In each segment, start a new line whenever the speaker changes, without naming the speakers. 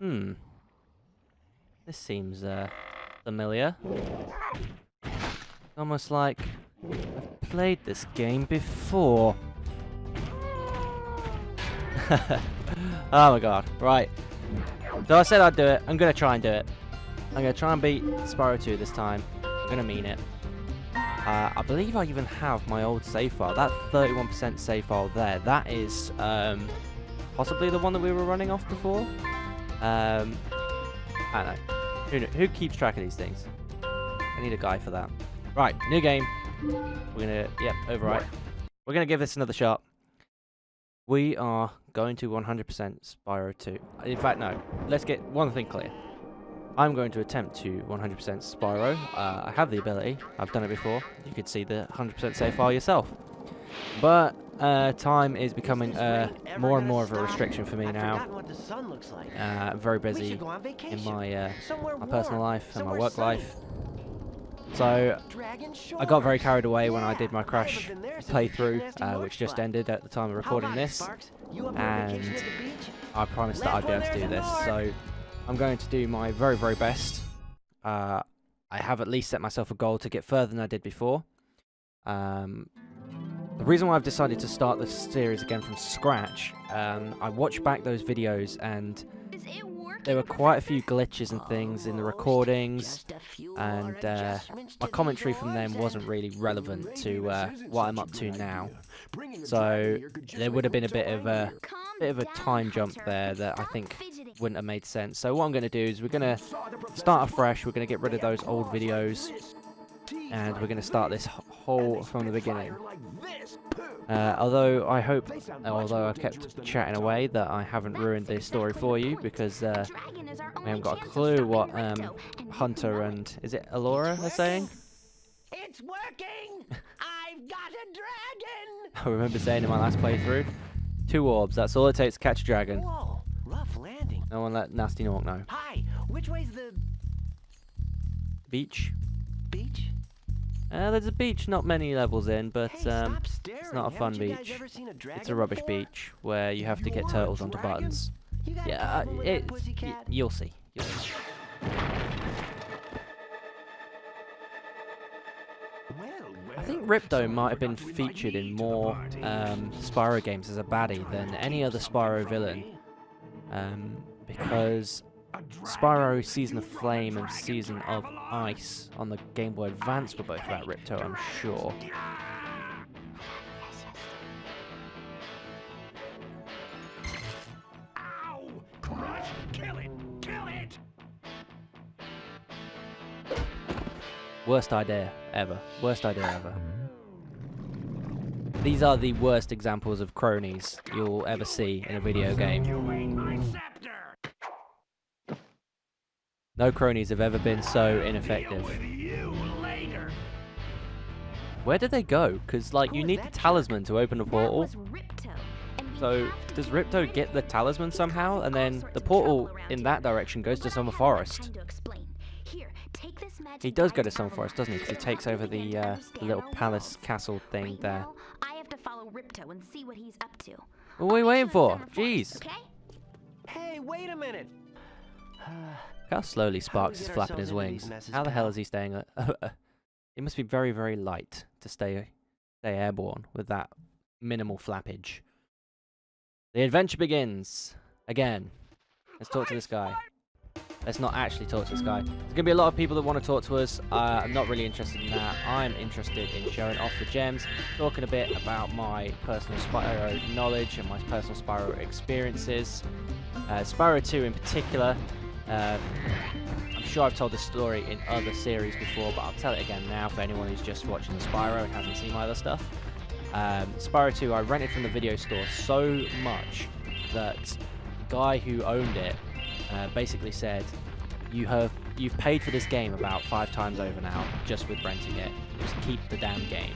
Hmm. This seems familiar. Almost like I've played this game before. Oh my god. Right. So I said I'd do it. I'm going to try and do it. I'm going to try and beat Spyro 2 this time. I'm going to mean it. I believe I even have my old save file. That 31% save file there. That is possibly the one that we were running off before. I don't know. Who keeps track of these things? I need a guy for that. Right, new game. We're gonna, yep, overwrite. We're gonna give this another shot. We are going to 100% Spyro 2. In fact, no. Let's get one thing clear. I'm going to attempt to 100% Spyro. I have the ability. I've done it before. You could see the 100% save file yourself. But time is becoming more and more of a restriction for me now. I'm very busy in my personal life and my work life. So I got very carried away when I did my Crash playthrough, which just ended at the time of recording this. And I promised that I'd be able to do this. So I'm going to do my very, very best. I have at least set myself a goal to get further than I did before. The reason why I've decided to start this series again from scratch, I watched back those videos and there were quite a few glitches and things in the recordings, and my commentary from them wasn't really relevant to what I'm up to now. So there would have been a bit of a time jump there that I think wouldn't have made sense. So what I'm going to do is we're going to start afresh. We're going to get rid of those old videos, and we're going to start this whole from the beginning. Although I've kept chatting away, that I haven't ruined this story for you, because we haven't got a clue what Hunter and, is it Alora, are saying?
It's working! I've got a dragon!
I remember saying in my last playthrough, 2 orbs, that's all it takes to catch a dragon.
Whoa, rough landing.
No one let Nasty Nork know.
Hi, which way's the
Beach?
beach?
There's a beach not many levels in, but
Hey, stop staring.
it's not a fun
Haven't you
beach.
guys ever seen a dragon
It's a rubbish
before?
beach where you have to get turtles onto buttons.
You got a
Yeah,
problem with that, pussycat?
you'll see. You'll see. I think Ripto might have been featured in more Spyro games as a baddie than any other Spyro villain, because Spyro Season of Flame and Season of Ice on the Game Boy Advance were both about Ripto, I'm sure.
Ow! Crush! Kill it! Kill it!
Worst idea ever. Worst idea ever. These are the worst examples of cronies you'll ever see in a video game.
You ate my scepter!
No cronies have ever been so
Deal
ineffective.
with you later.
Where did they go? Because, like, you need the talisman to open a portal. So, does Ripto get the talisman somehow? And then the portal in that direction goes to Summer Forest. He does go to Summer Forest, doesn't he? Because he takes over the little palace castle thing there.
I have to follow Ripto and see what he's up to.
What are we waiting for? Jeez.
Okay?
Hey, wait a minute!
Look how slowly Sparks is flapping his wings. How the hell is he staying? It must be very, very light to stay airborne with that minimal flappage. The adventure begins again. Let's talk to this guy. Let's not actually talk to this guy. There's going to be a lot of people that want to talk to us. I'm not really interested in that. I'm interested in showing off the gems, talking a bit about my personal Spyro knowledge and my personal Spyro experiences. Spyro 2 in particular. I'm sure I've told this story in other series before, but I'll tell it again now for anyone who's just watching the Spyro and hasn't seen my other stuff. Spyro 2 I rented from the video store so much that the guy who owned it basically said, you've paid for this game about 5 times over now just with renting it. Just keep the damn game.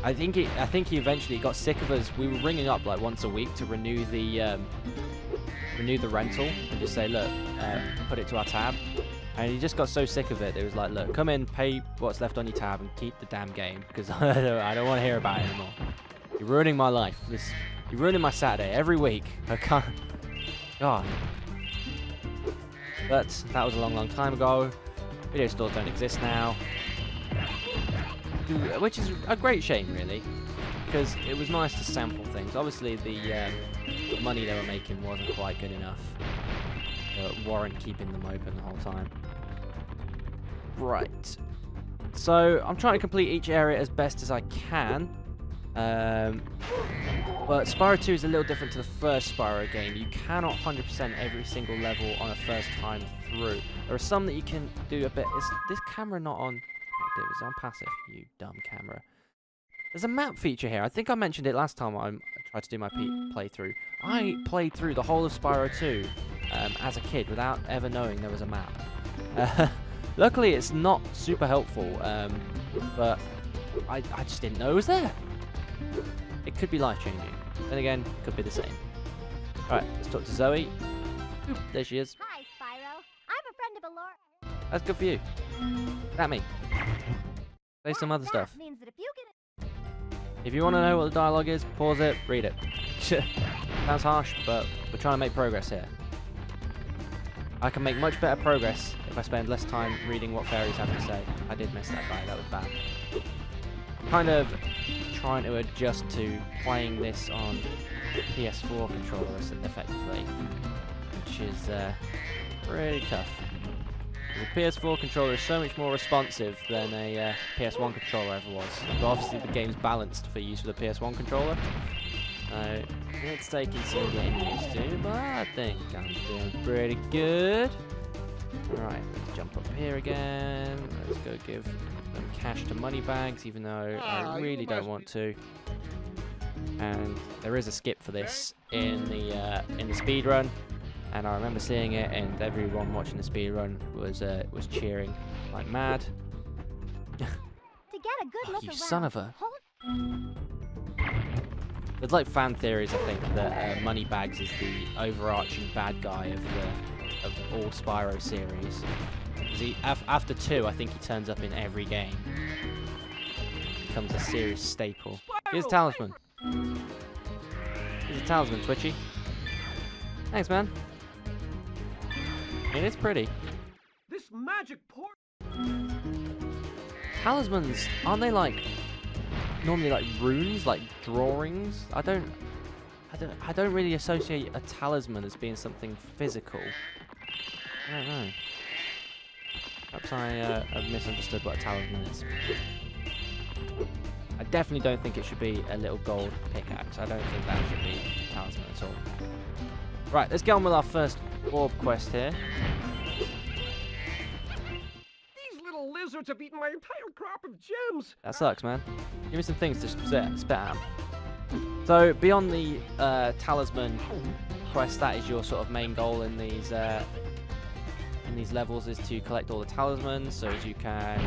I think he eventually got sick of us. We were ringing up like once a week to renew the rental and just say, look, put it to our tab. And he just got so sick of it. It was like, look, come in, pay what's left on your tab, and keep the damn game because I don't want to hear about it anymore. You're ruining my life. You're ruining my Saturday every week. I can't. God. But that was a long, long time ago. Video stores don't exist now. Which is a great shame, really. Because it was nice to sample things. Obviously, the money they were making wasn't quite good enough to warrant keeping them open the whole time. Right. So, I'm trying to complete each area as best as I can. But Spyro 2 is a little different to the first Spyro game. You cannot 100% every single level on a first time through. There are some that you can do a bit. Is this camera not on active? It's on passive, you dumb camera. There's a map feature here. I think I mentioned it last time I tried to do my playthrough. I played through the whole of Spyro 2 as a kid without ever knowing there was a map. Luckily, it's not super helpful, but I just didn't know it was there. It could be life-changing. Then again, could be the same. Alright, let's talk to Zoe. Oop, there she is.
Hi, Spyro. I'm a friend of Alora.
That's good for you. That me. Say some other stuff.
Means that if you get
If you want to know what the dialogue is, pause it, read it. Sounds harsh, but we're trying to make progress here. I can make much better progress if I spend less time reading what fairies have to say. I did miss that guy, that was bad. I'm kind of trying to adjust to playing this on PS4 controllers effectively, which is pretty tough. The PS4 controller is so much more responsive than a PS1 controller ever was. But obviously the game's balanced for use with a PS1 controller. So it's taking some getting used to, but I think I'm doing pretty good. Alright, let's jump up here again. Let's go give them cash to money bags, even though I really don't want to. And there is a skip for this in the speed run, and I remember seeing it, and everyone watching the speed run was cheering like mad.
to get a good look
You
around.
son of a!
Hold
There's like fan theories, I think, that Moneybags is the overarching bad guy of all Spyro series. 'Cause after 2, I think he turns up in every game. Becomes a serious staple. Here's a talisman. Here's a talisman, Twitchy. Thanks, man. I mean, it's pretty.
This magic port.
Talismans, aren't they like normally like runes, like drawings? I don't really associate a talisman as being something physical. I don't know. Perhaps I have misunderstood what a talisman is. I definitely don't think it should be a little gold pickaxe. I don't think that should be a talisman at all. Right, let's get on with our first orb quest here.
These little lizards have eaten my entire crop of gems.
That sucks, man. Give me some things to spit out. So, beyond the talisman quest, that is your sort of main goal in these levels, is to collect all the talismans, so as you can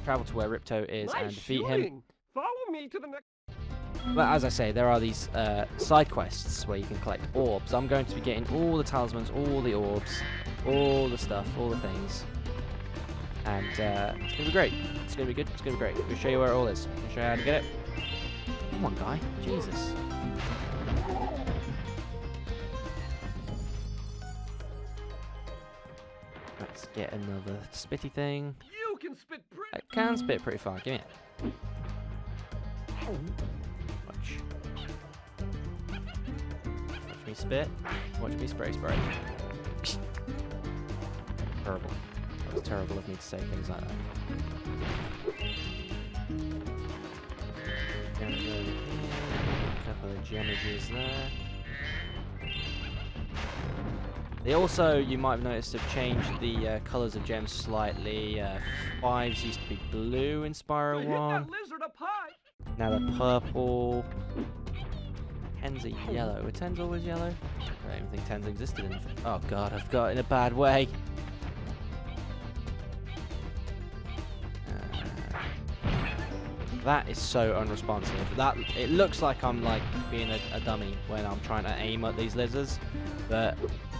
travel to where Ripto is and defeat him.
Follow me to the next.
But as I say, there are these side quests where you can collect orbs. I'm going to be getting all the talismans, all the orbs, all the stuff, all the things. And it's going to be great. It's going to be good. It's going to be great. We'll show you where it all is. I'll show you how to get it. Come on, guy. Jesus. Let's get another spitty thing.
You can spit pretty.
I can spit pretty far. Give me it. Watch. Watch me spit. Watch me spray. Terrible. That was terrible of me to say things like that. Gems over here. A couple of gemages there. They also, you might have noticed, have changed the colours of gems slightly. 5s used to be blue in Spyro 1.
Hit that lizard up high.
Now they're purple. 10s are yellow. Were 10s always yellow? I don't even think 10s existed in the... Oh god, I've got it in a bad way. That is so unresponsive. It looks like I'm like being a dummy when I'm trying to aim at these lizards, but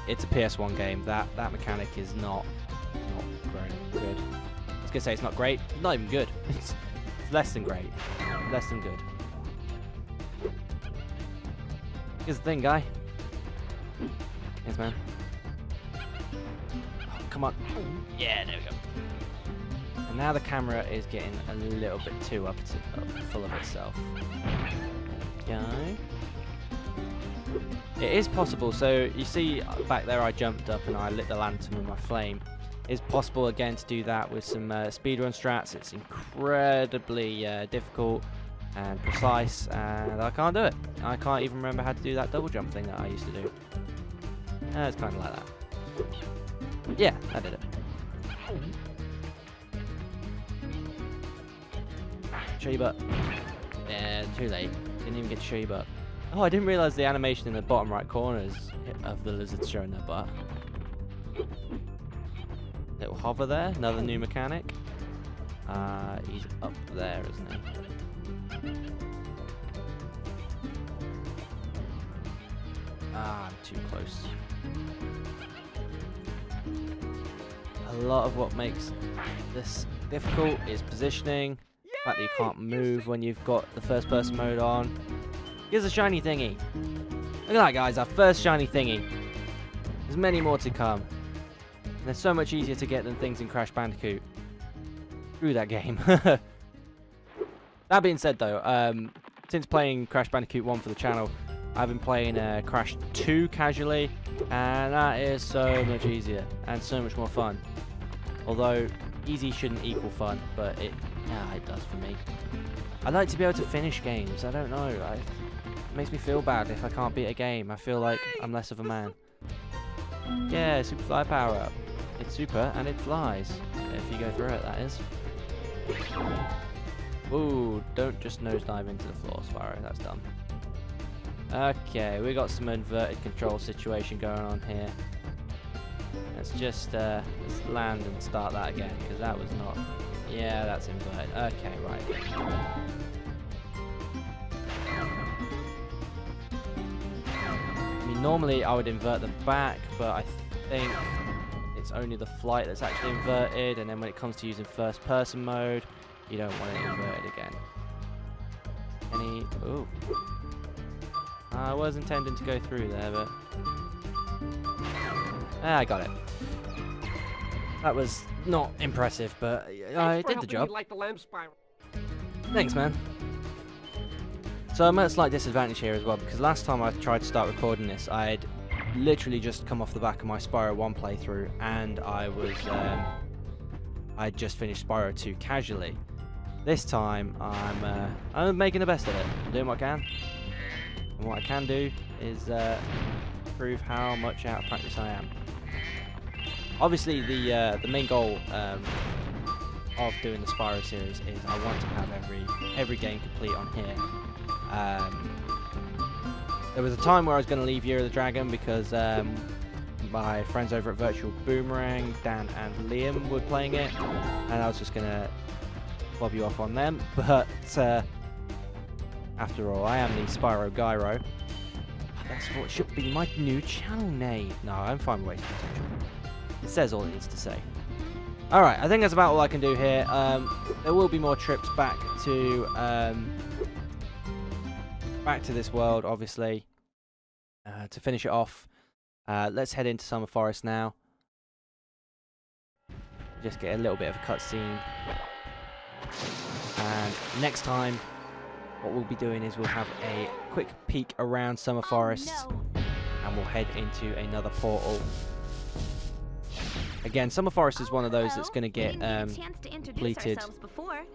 it's a PS1 game. That mechanic is not very good. I was gonna say it's not great. It's not even good. It's less than great. Less than good. Here's the thing, guy. Yes, man. come on. Yeah, there we go. And now the camera is getting a little bit too up full of itself. There we go. It is possible, so you see back there I jumped up and I lit the lantern with my flame. It's possible again to do that with some speedrun strats. It's incredibly difficult and precise, and I can't do it. I can't even remember how to do that double jump thing that I used to do. It's kind of like that. Yeah, I did it. Show your butt. Yeah, too late. Didn't even get to show your butt. Oh, I didn't realise the animation in the bottom right corners of the lizard showing their butt. Little hover there, another new mechanic. He's up there, isn't he? I'm too close. A lot of what makes this difficult is positioning. The fact that you can't move when you've got the first person mode on. Here's a shiny thingy. Look at that, guys, our first shiny thingy. There's many more to come. And they're so much easier to get than things in Crash Bandicoot. Screw that game. That being said, though, since playing Crash Bandicoot 1 for the channel, I've been playing Crash 2 casually, and that is so much easier and so much more fun. Although easy shouldn't equal fun, but it does for me. I like to be able to finish games. I don't know. It makes me feel bad if I can't beat a game. I feel like I'm less of a man. Yeah, super fly power up. It's super and it flies. If you go through it, that is. Ooh, don't just nosedive into the floor, Spyro. That's dumb. Okay, we got some inverted control situation going on here. Let's just let's land and start that again, because that was not... Yeah, that's inverted. Okay, right. I mean, normally I would invert them back, but I think it's only the flight that's actually inverted, and then when it comes to using first person mode, you don't want it inverted again. Ooh. I was intending to go through there, but... I got it. That was not impressive, but I did the job.
Like the lamp, Spyro.
Thanks, man. So I'm at a slight disadvantage here as well, because last time I tried to start recording this, I had literally just come off the back of my Spyro 1 playthrough, and I was... I had just finished Spyro 2 casually. This time, I'm making the best of it. I'm doing what I can. And what I can do is prove how much out of practice I am. Obviously, the main goal of doing the Spyro series is I want to have every game complete on here. There was a time where I was going to leave Year of the Dragon because my friends over at Virtual Boomerang, Dan and Liam, were playing it, and I was just going to fob you off on them. But after all, I am the Spyro Gyro. That's what should be my new channel name. No, I'm fine with wasting potential. It says all it needs to say. Alright, I think that's about all I can do here. There will be more trips back to this world, obviously. To finish it off, let's head into Summer Forest now. Just get a little bit of a cutscene. And next time, what we'll be doing is we'll have a quick peek around Summer Forest, and we'll head into another portal. Again, Summer Forest is one of those that's going to get completed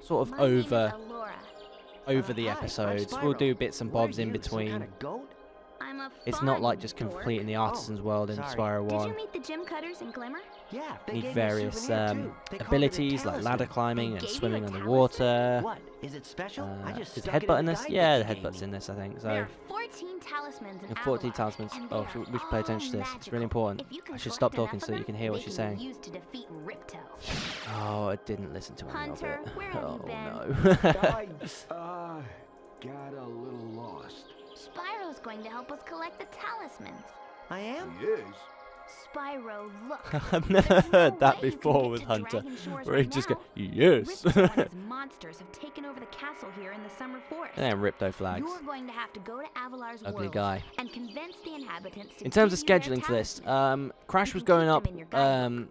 sort of over the episodes. We'll do bits and bobs in between. It's not like just completing the Artisan's World in Spyro 1.
Did you meet the gym cutters in Glimmer?
Yeah,
You need various abilities like ladder climbing and swimming underwater.
What? Is it special? I just
Is the
stuck it
headbutt
in
in
the
this?
guide
Yeah, the
that you
headbutt's
gave
in
me.
this, I think.
There
So,
are 14 talismans in
14
Avalon,
talismans.
and
Oh,
they
we should
are
pay attention to
all
this. It's really
magical.
important.
If you can
I should
collect
stop talking
enough
so that
of
you can
them,
hear what
they
she's
can be
saying.
used to defeat Ripto.
Oh, I didn't listen to any
Hunter,
of it.
where have you
Oh,
been?
no.
I got a little lost.
Spyro's going to help us collect the talismans.
I am?
Yes.
Spyro, look.
I've never
There's no
heard that
way you can
before
get
with
to
Hunter,
Dragon Shores
where he
right
just
now.
goes, yes.
Ripto and his monsters have taken over the castle here in the Summer Forest.
Damn, Ripto flags.
You're going to have to go to Avalar's
Ugly
world
guy.
and convince the inhabitants to
In terms of
give you their
scheduling for this,
talisman.
Crash
You
was
can
going
keep
up
them in your guidebook.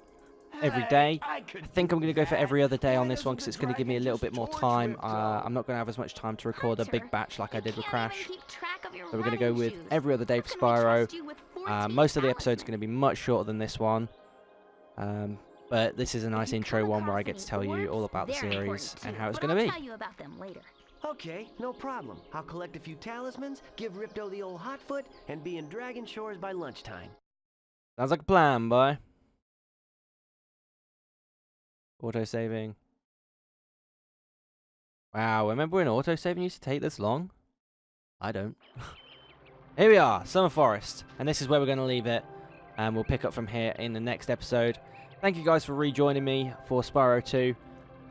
every day. I think I'm going to go for every other day on this one because it's going to give me a little bit more time. I'm not going to have as much time to record a big batch like I did with Crash. So we're going to go with every other day for Spyro. Most of the episodes are going to be much shorter than this one. But this is a nice intro one where I get to tell you all about the series and how it's going to be.
I'll tell you about them later.
Okay, no problem. I'll collect a few talismans, give Ripto the old hot foot, and be in Dragon Shores by lunchtime.
Sounds like a plan, boy. Auto-saving. Wow, remember when auto-saving used to take this long? I don't. Here we are, Summer Forest. And this is where we're going to leave it. And we'll pick up from here in the next episode. Thank you guys for rejoining me for Spyro 2.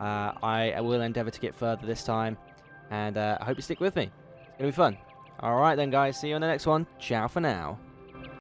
I will endeavour to get further this time. And I hope you stick with me. It's going to be fun. Alright then guys, see you on the next one. Ciao for now.